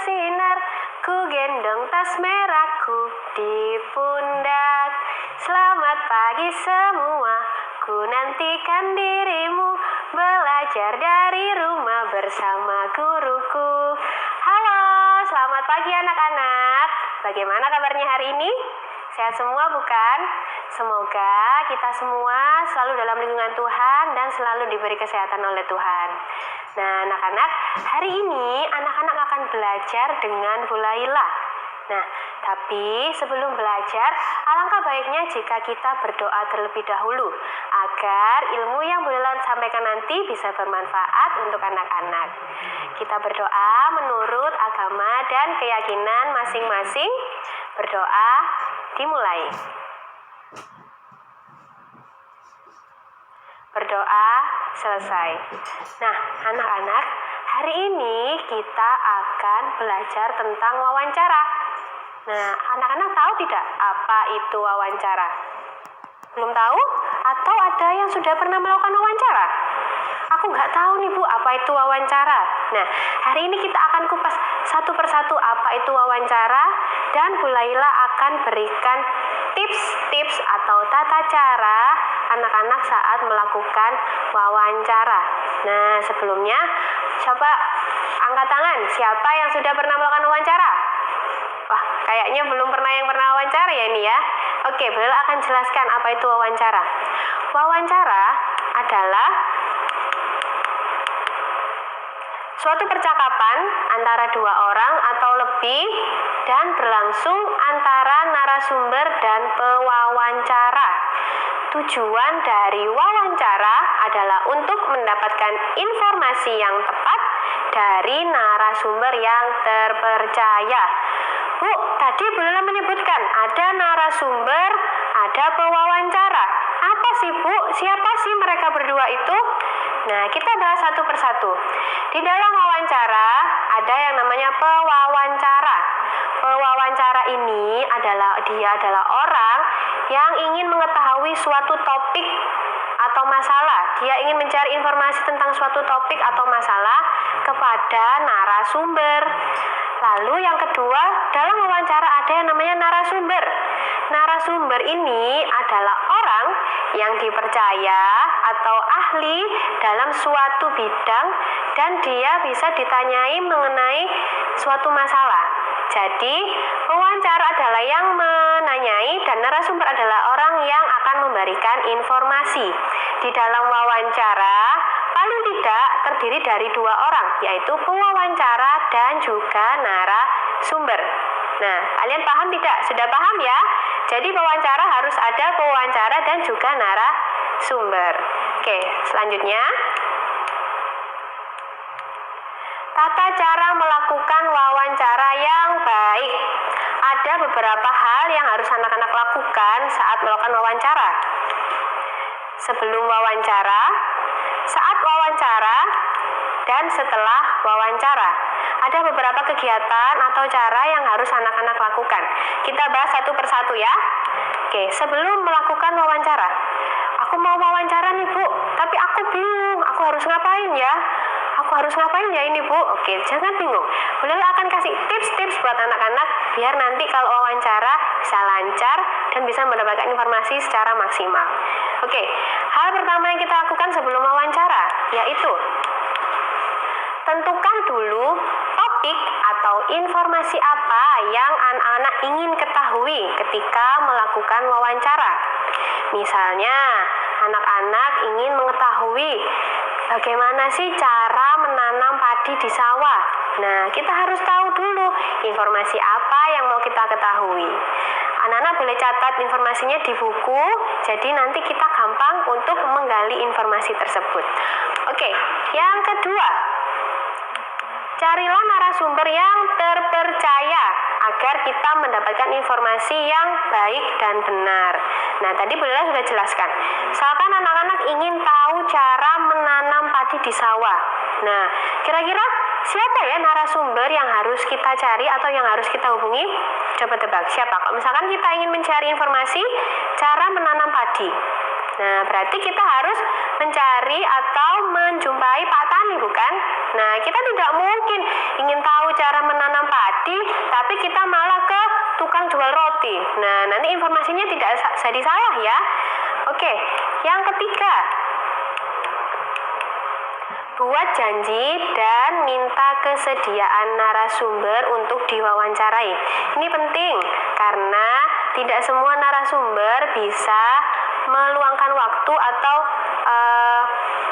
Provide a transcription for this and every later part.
bersinar, ku gendong tas merahku di pundak. Selamat pagi semua, ku nantikan dirimu belajar dari rumah bersama guruku. Halo, selamat pagi anak-anak. Bagaimana kabarnya hari ini? Sehat semua bukan? Semoga kita semua selalu dalam lindungan Tuhan dan selalu diberi kesehatan oleh Tuhan. Nah anak-anak, hari ini anak-anak akan belajar dengan Bu Laila. Nah, tapi sebelum belajar, alangkah baiknya jika kita berdoa terlebih dahulu agar ilmu yang Bu Laila sampaikan nanti bisa bermanfaat untuk anak-anak. Kita berdoa menurut agama dan keyakinan masing-masing. Berdoa dimulai. Berdoa selesai. Nah, anak-anak, hari ini kita akan belajar tentang wawancara. Nah, anak-anak tahu tidak apa itu wawancara? Belum tahu? Atau ada yang sudah pernah melakukan wawancara? Aku nggak tahu nih Bu, apa itu wawancara. Nah, hari ini kita akan kupas satu persatu apa itu wawancara, dan Bu Laila akan berikan tips-tips atau tata cara anak-anak saat melakukan wawancara. Nah, sebelumnya coba angkat tangan, siapa yang sudah pernah melakukan wawancara? Wah, kayaknya belum pernah yang pernah wawancara ya ini ya. Oke, Bu Laila akan jelaskan apa itu wawancara. Wawancara adalah suatu percakapan antara dua orang atau lebih dan berlangsung antara narasumber dan pewawancara. Tujuan dari wawancara adalah untuk mendapatkan informasi yang tepat dari narasumber yang terpercaya. Bu, tadi Bu Laila menyebutkan ada narasumber, ada pewawancara. Apa sih Bu? Siapa sih mereka berdua itu? Nah, kita bahas satu persatu. Di dalam wawancara ada yang namanya pewawancara. Pewawancara ini adalah orang yang ingin mengetahui suatu topik atau masalah. Dia ingin mencari informasi tentang suatu topik atau masalah kepada narasumber. Lalu yang kedua, dalam wawancara ada yang namanya narasumber. Narasumber ini adalah orang yang dipercaya atau ahli dalam suatu bidang dan dia bisa ditanyai mengenai suatu masalah. Jadi, pewawancara adalah yang menanyai dan narasumber adalah orang yang akan memberikan informasi. Di dalam wawancara, paling tidak terdiri dari dua orang, yaitu pewawancara dan juga narasumber. Nah, kalian paham tidak? Sudah paham ya? Jadi pewawancara harus ada pewawancara dan juga narasumber. Oke, selanjutnya. Tata cara melakukan wawancara yang baik. Ada beberapa hal yang harus anak-anak lakukan saat melakukan wawancara. Sebelum wawancara, saat wawancara, dan setelah wawancara. Ada beberapa kegiatan atau cara yang harus anak-anak lakukan. Kita bahas satu persatu ya. Oke, sebelum melakukan wawancara. Aku mau wawancara nih Bu, tapi aku bingung, aku harus ngapain ya? Aku harus ngapain ya ini Bu? Oke, jangan bingung. Bu Laila akan kasih tips-tips buat anak-anak biar nanti kalau wawancara bisa lancar dan bisa mendapatkan informasi secara maksimal. Oke, hal pertama yang kita lakukan sebelum wawancara yaitu tentukan dulu topik atau informasi apa yang anak-anak ingin ketahui ketika melakukan wawancara. Misalnya, anak-anak ingin mengetahui bagaimana sih cara menanam padi di sawah. Nah, kita harus tahu dulu informasi apa yang mau kita ketahui. Anak-anak boleh catat informasinya di buku, jadi nanti kita gampang untuk menggali informasi tersebut. Oke, yang kedua, carilah narasumber yang terpercaya agar kita mendapatkan informasi yang baik dan benar. Nah, tadi Bu Laila sudah jelaskan. Misalkan anak-anak ingin tahu cara menanam padi di sawah. Nah, kira-kira siapa ya narasumber yang harus kita cari atau yang harus kita hubungi? Coba tebak, siapa? Kalau misalkan kita ingin mencari informasi cara menanam padi. Nah, berarti kita harus mencari atau menjumpai Pak Tani, bukan? Nah, kita tidak mungkin ingin tahu cara menanam padi, tapi kita malah ke tukang jual roti. Nah, nanti informasinya tidak jadi salah ya. Oke, yang ketiga, buat janji dan minta kesediaan narasumber untuk diwawancarai. Ini penting karena tidak semua narasumber bisa meluangkan waktu atau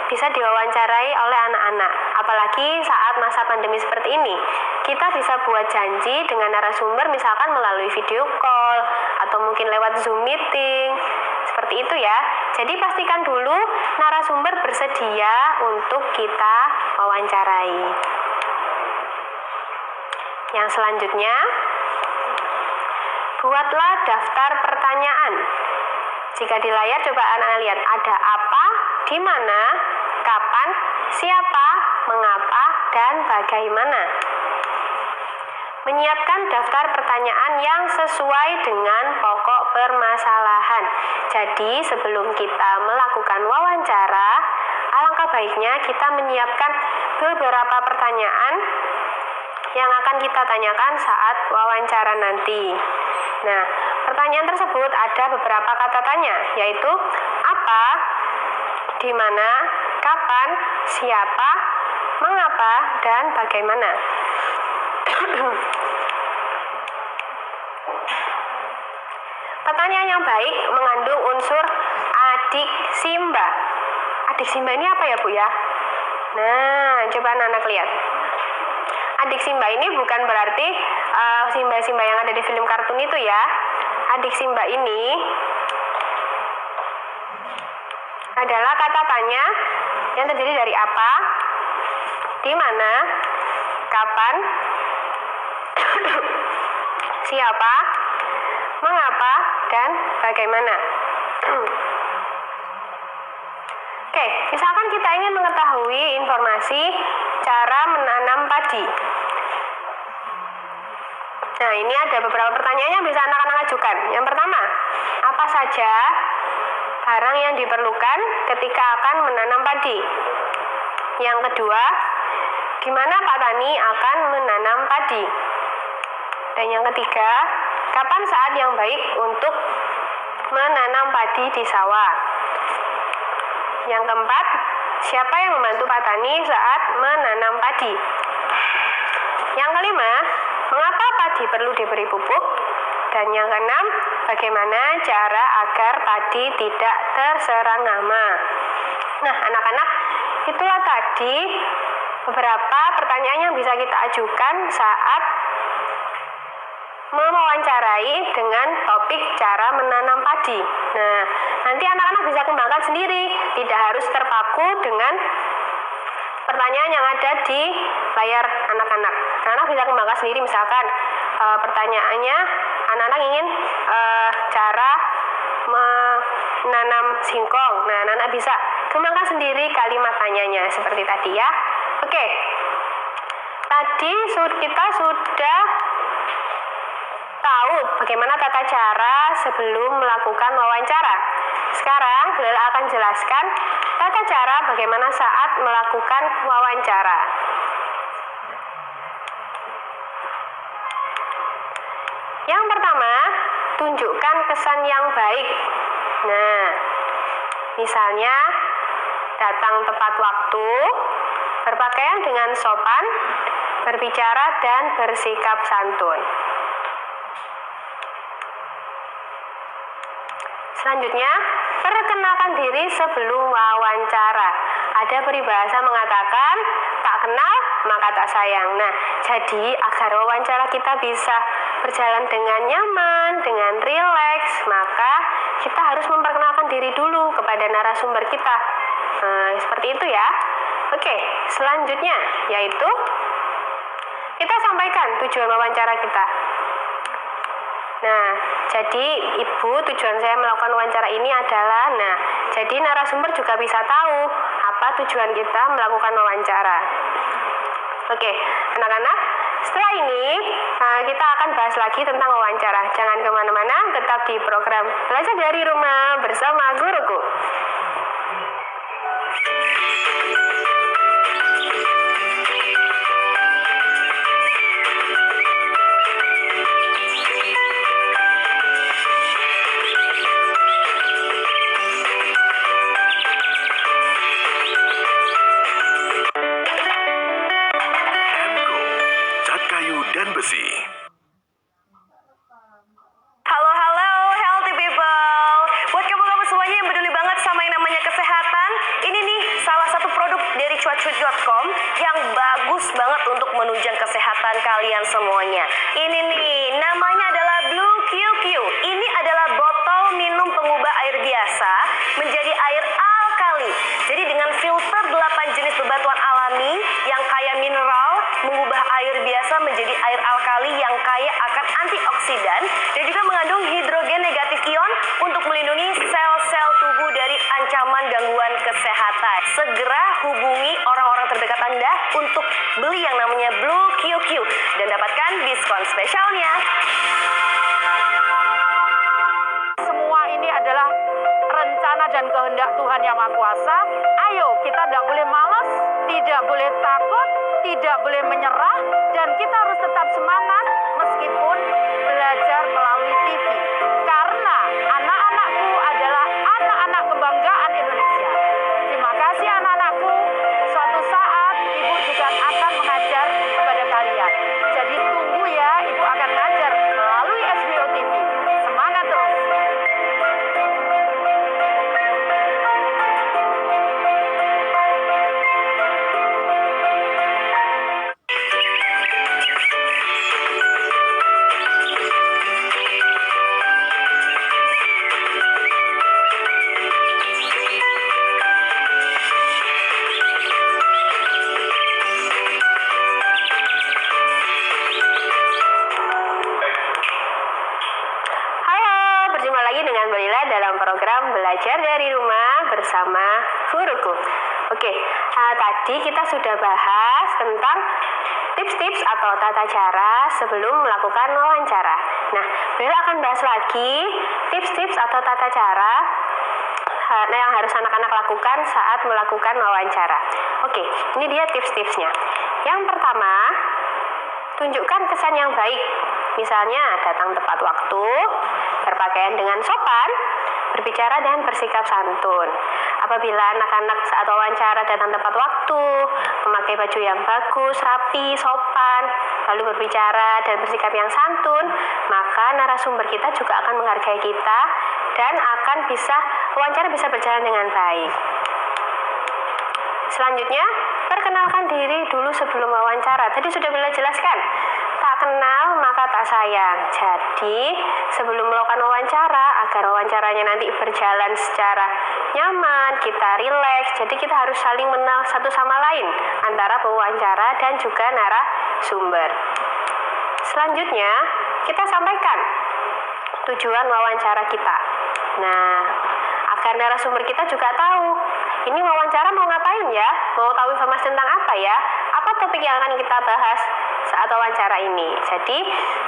bisa diwawancarai oleh anak-anak. Apalagi saat masa pandemi seperti ini. Kita bisa buat janji dengan narasumber misalkan melalui video call atau mungkin lewat Zoom meeting. Seperti itu ya. Jadi pastikan dulu narasumber bersedia untuk kita wawancarai. Yang selanjutnya, buatlah daftar pertanyaan. Jika di layar coba anak-anak lihat ada apa, di mana, kapan, siapa, mengapa, dan bagaimana. Menyiapkan daftar pertanyaan yang sesuai dengan pokok permasalahan. Jadi sebelum kita melakukan wawancara, alangkah baiknya kita menyiapkan beberapa pertanyaan yang akan kita tanyakan saat wawancara nanti. Nah, pertanyaan tersebut ada beberapa kata tanya, yaitu apa, di mana, kapan, siapa, mengapa, dan bagaimana. Pertanyaan yang baik mengandung unsur adik simba. Adik simba ini apa ya, Bu ya? Nah, coba anak-anak lihat. Adik simba ini bukan berarti simba-simba yang ada di film kartun itu ya. Adik simba ini adalah kata tanya yang terdiri dari apa, di mana, kapan, siapa, mengapa, dan bagaimana. Oke, misalkan kita ingin mengetahui informasi cara menanam padi. Nah, ini ada beberapa pertanyaan yang bisa anak-anak ajukan. Yang pertama, apa saja barang yang diperlukan ketika akan menanam padi? Yang kedua, gimana Pak Tani akan menanam padi? Dan yang ketiga, kapan saat yang baik untuk menanam padi di sawah? Yang keempat, siapa yang membantu Pak Tani saat menanam padi? Yang kelima, mengapa padi perlu diberi pupuk? Dan yang keenam, bagaimana cara agar padi tidak terserang hama? Nah, anak-anak, itulah tadi beberapa pertanyaan yang bisa kita ajukan saat mewawancarai dengan topik cara menanam padi. Nah, nanti anak-anak bisa kembangkan sendiri, tidak harus terpaku dengan pertanyaan yang ada di layar anak-anak. Anak-anak bisa kembangkan sendiri, misalkan pertanyaannya anak-anak ingin cara menanam singkong. Nah, anak-anak bisa kembangkan sendiri kalimat tanyanya seperti tadi ya. Oke, tadi kita sudah tahu bagaimana tata cara sebelum melakukan wawancara. Sekarang Bella akan jelaskan tata cara bagaimana saat melakukan wawancara. Yang pertama, tunjukkan kesan yang baik. Nah, misalnya datang tepat waktu, berpakaian dengan sopan, berbicara dan bersikap santun. Selanjutnya, perkenalkan diri sebelum wawancara. Ada peribahasa mengatakan, tak kenal maka tak sayang. Nah, jadi agar wawancara kita bisa berjalan dengan nyaman, dengan rileks, maka kita harus memperkenalkan diri dulu kepada narasumber kita. Seperti itu ya. Oke, selanjutnya yaitu kita sampaikan tujuan wawancara kita. Nah, jadi Ibu, tujuan saya melakukan wawancara ini adalah, jadi narasumber juga bisa tahu apa tujuan kita melakukan wawancara. Oke, anak-anak, setelah ini kita akan bahas lagi tentang wawancara. Jangan kemana-mana, tetap di program Belajar dari Rumah bersama Guruku. kesehatan kalian semuanya. Ini nih, namanya adalah Blue QQ. Ini adalah botol minum pengubah air biasa menjadi air alkali. Jadi dengan filter 8 jenis bebatuan alami yang kaya mineral, mengubah air biasa menjadi air alkali yang kaya akan antioksidan dan juga mengandung hidrogen negatif ion untuk melindungi sel-sel tubuh dari ancaman gangguan kesehatan. Segera hubungi orang-orang terdekat Anda untuk beli yang namanya Blue QQ dan dapatkan diskon spesialnya. Semua ini adalah rencana dan kehendak Tuhan Yang Maha Kuasa. Ayo, kita tidak boleh malas, tidak boleh takut, tidak boleh menyerah, dan kita harus tetap semangat meskipun belajar melalui TV. Karena anak-anakku adalah anak-anak kebanggaan Indonesia. Terima kasih anak-anakku. Suatu saat Ibu juga akan mengajar kepada kalian. Jadi tunggu ya, Ibu akan mengajar melalui SBO TV. Semangat terus. Berjumpa lagi dengan Mbak Lila dalam program Belajar dari Rumah bersama Guruku. Oke, tadi kita sudah bahas tentang tips-tips atau tata cara sebelum melakukan wawancara. Nah, Mbak Lila akan bahas lagi tips-tips atau tata cara yang harus anak-anak lakukan saat melakukan wawancara. Oke, ini dia tips-tipsnya. Yang pertama, tunjukkan kesan yang baik. Misalnya, datang tepat waktu, berpakaian dengan sopan, berbicara dan bersikap santun. Apabila anak-anak saat wawancara datang tepat waktu, memakai baju yang bagus, rapi, sopan, lalu berbicara dan bersikap yang santun, maka narasumber kita juga akan menghargai kita dan wawancara bisa berjalan dengan baik. Selanjutnya, perkenalkan diri dulu sebelum wawancara. Tadi sudah Bila jelaskan, tak kenal maka tak sayang. Jadi, sebelum melakukan wawancara, agar wawancaranya nanti berjalan secara nyaman, kita rileks. Jadi, kita harus saling mengenal satu sama lain antara pewawancara dan juga narasumber. Selanjutnya, kita sampaikan tujuan wawancara kita. Nah, agar narasumber kita juga tahu, ini wawancara mau ngapain ya? Mau tahu informasi tentang apa ya? Apa topik yang akan kita bahas saat wawancara ini? Jadi,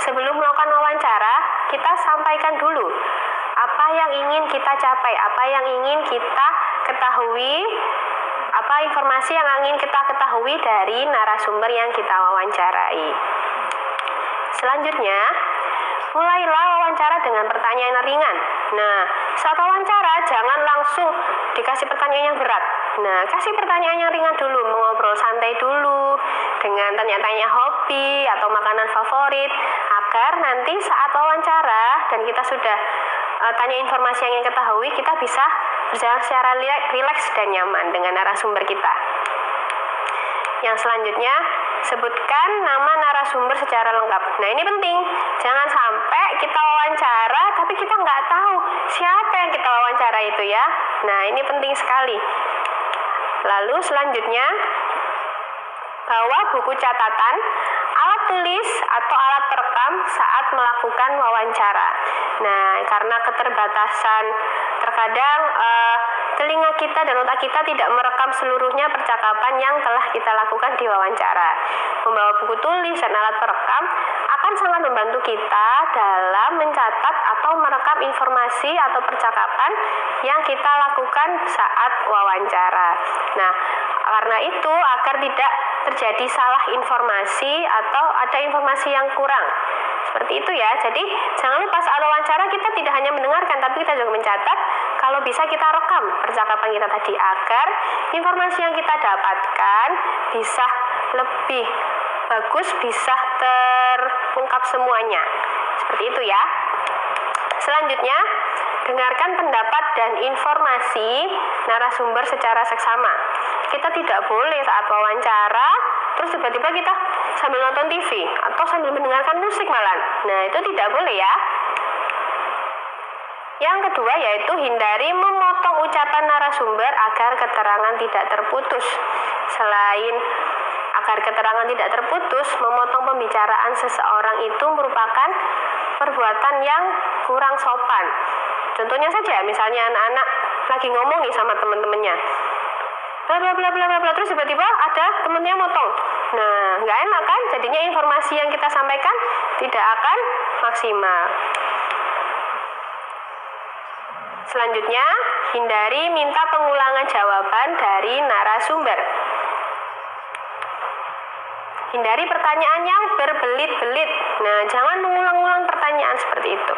sebelum melakukan wawancara, kita sampaikan dulu apa yang ingin kita capai, apa yang ingin kita ketahui, apa informasi yang ingin kita ketahui dari narasumber yang kita wawancarai. Selanjutnya, mulailah wawancara dengan pertanyaan yang ringan. Nah, saat wawancara jangan langsung dikasih pertanyaan yang berat. Nah, kasih pertanyaan yang ringan dulu, mengobrol santai dulu dengan tanya-tanya hobi atau makanan favorit, agar nanti saat wawancara dan kita sudah tanya informasi yang ingin ketahui, kita bisa berjalan secara rileks dan nyaman dengan narasumber kita. Yang selanjutnya, sebutkan nama narasumber secara lengkap. Nah, ini penting. Jangan sampai kita wawancara, tapi kita nggak tahu siapa yang kita wawancara itu ya. Nah, ini penting sekali. Lalu selanjutnya, bawa buku catatan, alat tulis, atau alat perekam saat melakukan wawancara. Nah, karena keterbatasan, terkadang telinga kita dan otak kita tidak merekam seluruhnya percakapan yang telah kita lakukan di wawancara. Membawa buku tulis dan alat perekam akan sangat membantu kita dalam mencatat atau merekam informasi atau percakapan yang kita lakukan saat wawancara. Nah, karena itu agar tidak terjadi salah informasi atau ada informasi yang kurang. Seperti itu ya. Jadi jangan lupa saat wawancara kita tidak hanya mendengarkan, tapi kita juga mencatat. Kalau bisa kita rekam percakapan kita tadi agar informasi yang kita dapatkan bisa lebih bagus, bisa terungkap semuanya. Seperti itu ya. Selanjutnya, dengarkan pendapat dan informasi narasumber secara seksama. Kita tidak boleh saat wawancara terus tiba-tiba kita sambil nonton TV atau sambil mendengarkan musik malah. Nah, itu tidak boleh ya. Yang kedua yaitu hindari memotong ucapan narasumber agar keterangan tidak terputus. Selain agar keterangan tidak terputus, memotong pembicaraan seseorang itu merupakan perbuatan yang kurang sopan. Contohnya saja, misalnya anak-anak lagi ngomong nih sama teman-temannya, bla bla bla bla bla, terus tiba-tiba ada temennya motong. Nah, nggak enak kan? Jadinya informasi yang kita sampaikan tidak akan maksimal. Selanjutnya, hindari minta pengulangan jawaban dari narasumber. Hindari pertanyaan yang berbelit-belit. Nah, jangan mengulang-ulang pertanyaan seperti itu.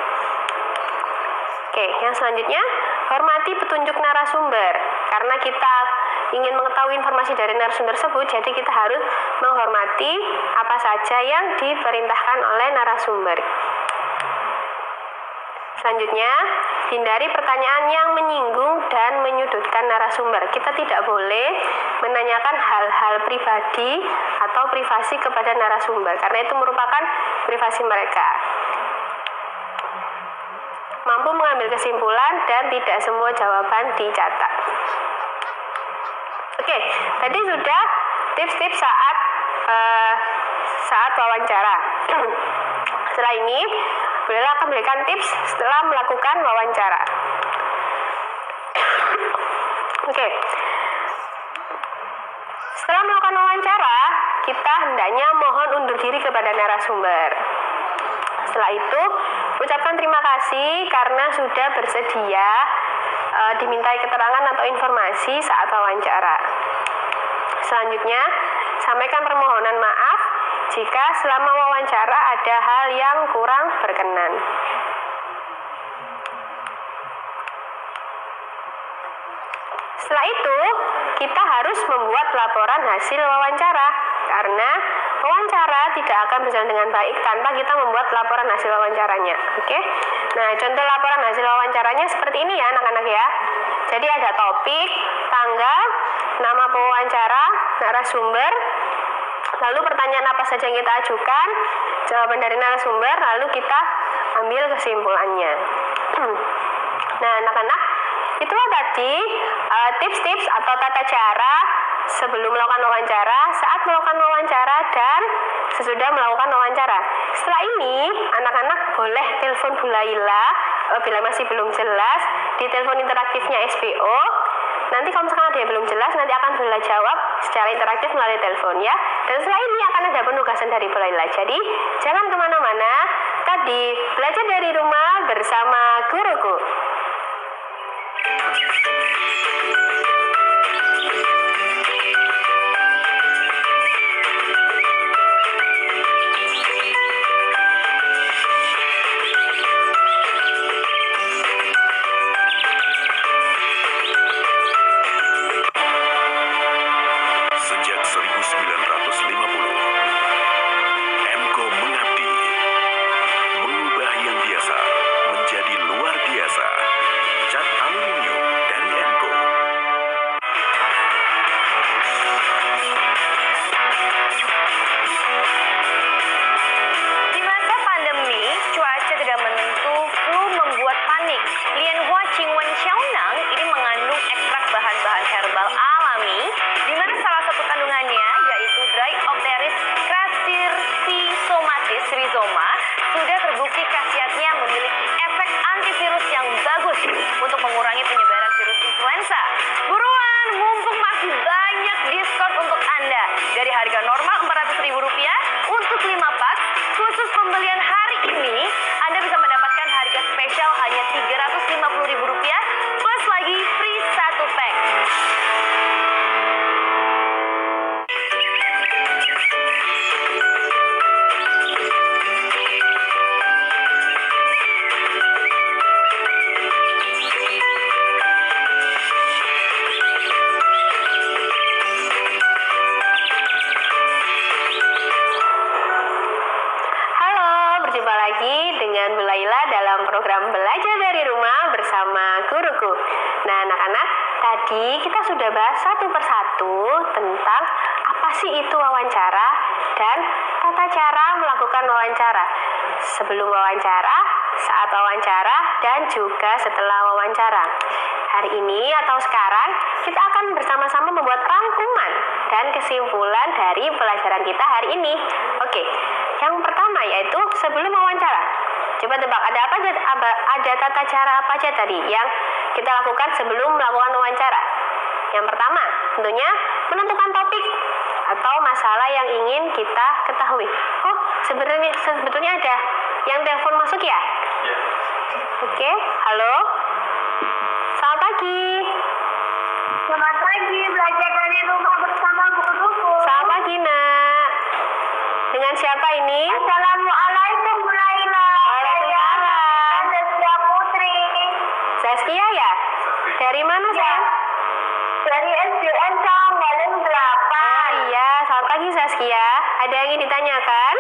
Oke, yang selanjutnya, hormati petunjuk narasumber. Karena kita ingin mengetahui informasi dari narasumber tersebut, jadi kita harus menghormati apa saja yang diperintahkan oleh narasumber. Selanjutnya, hindari pertanyaan yang menyinggung dan menyudutkan narasumber. Kita tidak boleh menanyakan hal-hal pribadi atau privasi kepada narasumber, karena itu merupakan privasi mereka. Mampu mengambil kesimpulan dan tidak semua jawaban dicatat. Oke, tadi sudah tips-tips saat wawancara. Setelah ini, bolehlah akan berikan tips setelah melakukan wawancara. Oke. Setelah melakukan wawancara, kita hendaknya mohon undur diri kepada narasumber. Setelah itu, ucapkan terima kasih karena sudah bersedia dimintai keterangan atau informasi saat wawancara. Selanjutnya, sampaikan permohonan maaf jika selama wawancara ada hal yang kurang berkenan. Setelah itu, kita harus membuat laporan hasil wawancara, karena wawancara tidak akan berjalan dengan baik tanpa kita membuat laporan hasil wawancaranya. Oke? Nah, contoh laporan hasil wawancaranya seperti ini ya anak-anak ya. Jadi ada topik, tanggal, nama pewawancara, narasumber, lalu pertanyaan apa saja yang kita ajukan, jawaban dari narasumber, lalu kita ambil kesimpulannya. Nah, anak-anak, itulah tadi tips-tips atau tata cara sebelum melakukan wawancara, saat melakukan wawancara, dan sesudah melakukan wawancara. Setelah ini, anak-anak boleh telepon Bu Laila bila masih belum jelas di telepon interaktifnya SPO. Nanti kalau misalkan ada yang belum jelas, nanti akan Bu Laila jawab secara interaktif melalui telepon ya. Dan setelah ini akan ada penugasan dari Bu Laila. Jadi, jangan kemana-mana. Tadi, belajar dari rumah bersama guruku. Sejak 1950, Emko mengabdi, mengubah yang biasa menjadi luar biasa. Cat aluminium dari Emko. Di masa pandemi, cuaca tidak menentu, flu membuat panik. Lian Hua Qingwen Xiaonang ini mengandung ekstrak bahan-bahan herbal alami, di mana salah satu kandungannya yaitu Dryopteris crassirrhizomatis rhizoma sudah terbukti khasiatnya memiliki efek antivirus yang bagus untuk mengurangi penyebaran virus influenza. Buruan, mumpung masih banyak diskon untuk Anda. Dari harga normal Rp400.000 untuk 5 pak, khusus pembelian hari ini, Anda bisa mendapatkan harga spesial hanya Rp350.000 plus lagi free 1 pack. Berjumpa lagi dengan Bu Laila dalam program Belajar dari Rumah bersama Guruku. Nah, anak-anak, tadi kita sudah bahas satu persatu tentang apa Lokasi itu wawancara dan tata cara melakukan wawancara. Sebelum wawancara, saat wawancara, dan juga setelah wawancara. Hari ini atau sekarang, kita akan bersama-sama membuat rangkuman dan kesimpulan dari pelajaran kita hari ini. Oke, yang pertama yaitu sebelum wawancara. Coba tebak, ada tata cara apa aja tadi yang kita lakukan sebelum melakukan wawancara? Yang pertama, tentunya menentukan topik atau masalah yang ingin kita ketahui. Oh, sebetulnya ada yang telepon masuk ya? Oke, halo. Selamat pagi. Selamat pagi, belajar dari rumah bersama guruku. Selamat pagi, Nak. Dengan siapa ini? Assalamualaikum, Bu Laila. Waalaikumsalam. Saya Zaskia Putri. Zaskia ya? Dari mana, sayang? Dari SDN Canggaleng 8. Oh iya, selamat pagi Zaskia. Ada yang ingin ditanyakan?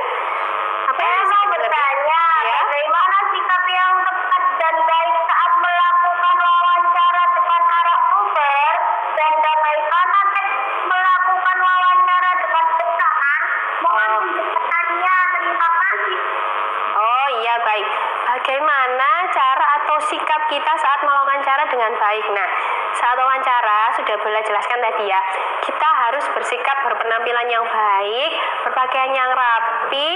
Apa yang Saya harus mau dimengerti? bertanya, Ya. bagaimana sikap yang tepat dan baik saat melakukan wawancara dengan narasumber dan bagaimana teknik melakukan wawancara dengan pesanan? Mohon penjelasannya. Terima kasih. Oh iya, baik. Bagaimana cara atau sikap kita saat mewawancara dengan baik? Nah, saat wawancara sudah boleh jelaskan tadi ya, kita harus bersikap berpenampilan yang baik, berpakaian yang rapi,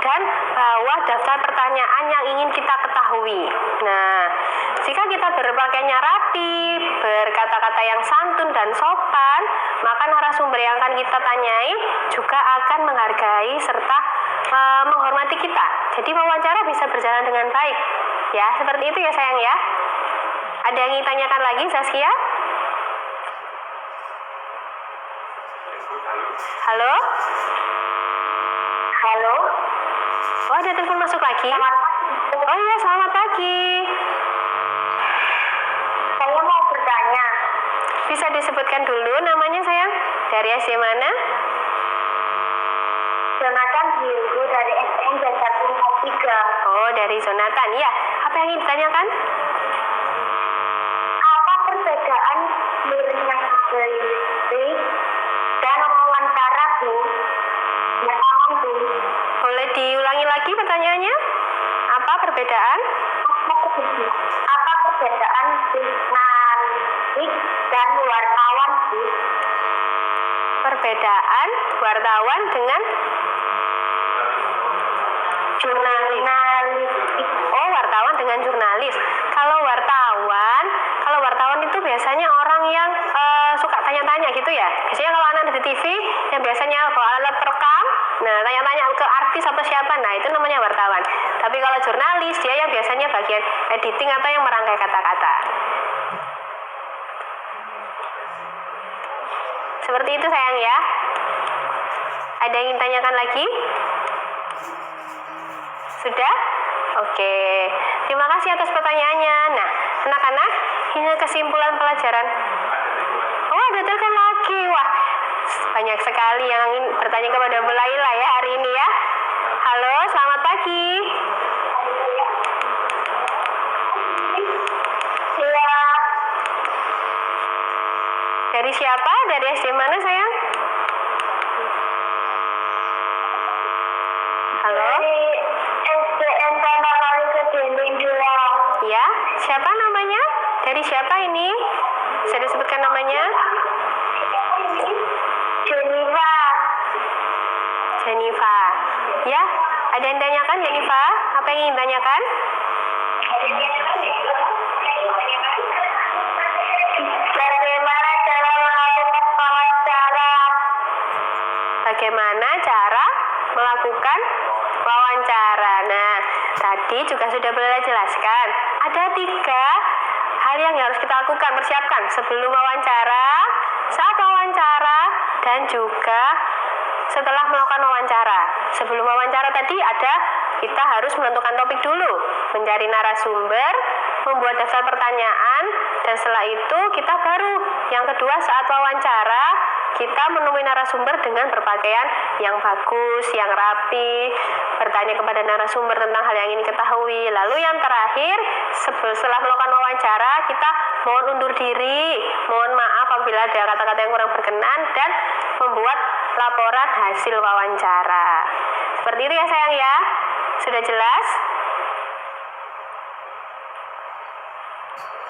dan bawa daftar pertanyaan yang ingin kita ketahui. Nah, jika kita berpakaiannya rapi, berkata-kata yang santun dan sopan, maka narasumber yang akan kita tanyai juga akan menghargai serta menghormati kita. Jadi wawancara bisa berjalan dengan baik. Ya, seperti itu ya sayang ya. Ada yang ingin tanyakan lagi, Zaskia? Halo? Halo. Oh, ada telepon masuk lagi? Selamat pagi. Oh iya, selamat pagi. Saya mau bertanya. Bisa disebutkan dulu namanya sayang? Dari SD mana? Jonathan Diego dari STN Jasa 3. Oh, dari Jonathan. Ya, apa yang ingin ditanyakan? Apa perbedaan lirik dan wawancara, Bu? Ya, Bu. Boleh diulangi lagi pertanyaannya? Apa perbedaan? Apa perbedaan jurnalis dan wartawan, Bu? Perbedaan wartawan dengan jurnalis. Oh, wartawan dengan jurnalis. Kalau wartawan itu biasanya orang yang suka tanya-tanya gitu ya. Biasanya kalau anak di TV yang biasanya bawa alat perekam, nah tanya-tanya ke artis atau siapa, nah itu namanya wartawan. Tapi kalau jurnalis dia yang biasanya bagian editing atau yang merangkai kata-kata. Seperti itu sayang ya. Ada yang ingin tanyakan lagi? Sudah? Oke. Terima kasih atas pertanyaannya. Nah, anak-anak, ini kesimpulan pelajaran. Oh, ada telepon lagi. Wah, banyak sekali yang ingin bertanya kepada Bu Laila ya hari ini ya. Halo, selamat pagi. Iya. Dari siapa? Dari SD mana sayang? Halo? Dari SDN Tanah Kali Kediri 2. Ya, siapa namanya? Dari siapa ini? Bisa disebutkan namanya? Jenifa. Jenifa. Ya, ada yang tanyakan Jenifa? Apa yang ingin tanyakan? Bagaimana cara melakukan wawancara? Bagaimana cara melakukan wawancara? Nah, tadi juga sudah boleh jelaskan. Ada 3 hal yang harus kita lakukan, persiapkan sebelum wawancara, saat wawancara, dan juga setelah melakukan wawancara. Sebelum wawancara tadi kita harus menentukan topik dulu, mencari narasumber, membuat daftar pertanyaan, dan setelah itu kita baru yang kedua saat wawancara kita menemui narasumber dengan berpakaian yang bagus, yang rapi, bertanya kepada narasumber tentang hal yang ingin diketahui. Lalu yang terakhir, setelah melakukan wawancara, kita mohon undur diri, mohon maaf apabila ada kata-kata yang kurang berkenan, dan membuat laporan hasil wawancara. Seperti itu ya sayang ya. Sudah jelas?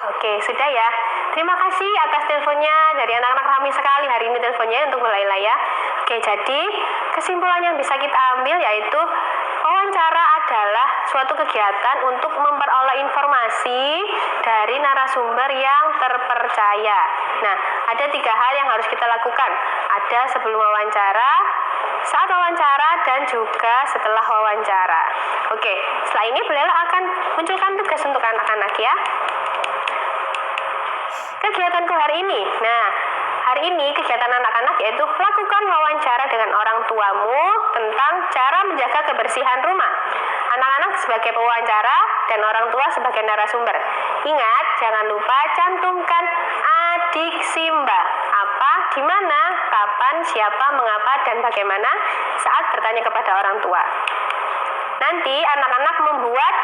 Oke, sudah ya. Terima kasih atas teleponnya dari anak-anak, ramai sekali hari ini teleponnya untuk Laila ya. Oke, jadi kesimpulan yang bisa kita ambil yaitu wawancara adalah suatu kegiatan untuk memperoleh informasi dari narasumber yang terpercaya. Nah, ada 3 hal yang harus kita lakukan. Ada sebelum wawancara, saat wawancara, dan juga setelah wawancara. Oke, setelah ini Bu Laila akan munculkan tugas untuk anak-anak ya. Kegiatanku hari ini. Nah, hari ini kegiatan anak-anak yaitu lakukan wawancara dengan orang tuamu tentang cara menjaga kebersihan rumah. Anak-anak sebagai pewawancara dan orang tua sebagai narasumber. Ingat, jangan lupa cantumkan adiksimba. Apa, di mana, kapan, siapa, mengapa, dan bagaimana saat bertanya kepada orang tua. Nanti anak-anak membuat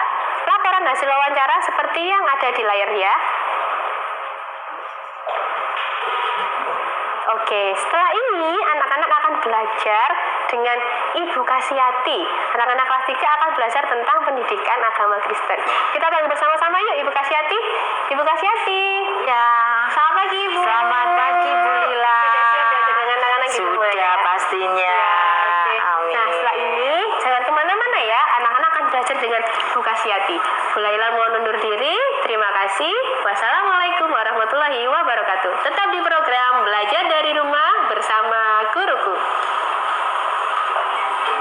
laporan hasil wawancara seperti yang ada di layar ya. Oke, setelah ini anak-anak akan belajar dengan Ibu Kasyati. Anak-anak kelas 3 akan belajar tentang pendidikan agama Kristen. Kita akan bersama-sama yuk Ibu Kasyati. Ibu Kasyati. Ya. Selamat pagi Ibu. Selamat pagi Bu Lila. Sudah siap belajar dengan anak-anak gitu Bu Sudah ya? pastinya. Oke. Amin. Nah, setelah ini jangan kemana-mana ya. Anak-anak akan belajar dengan Ibu Kasyati. Bu Laila mohon undur diri. Terima kasih. Wassalamualaikum warahmatullahi wabarakatuh. Tetap di program Belajar dari Rumah bersama Guruku.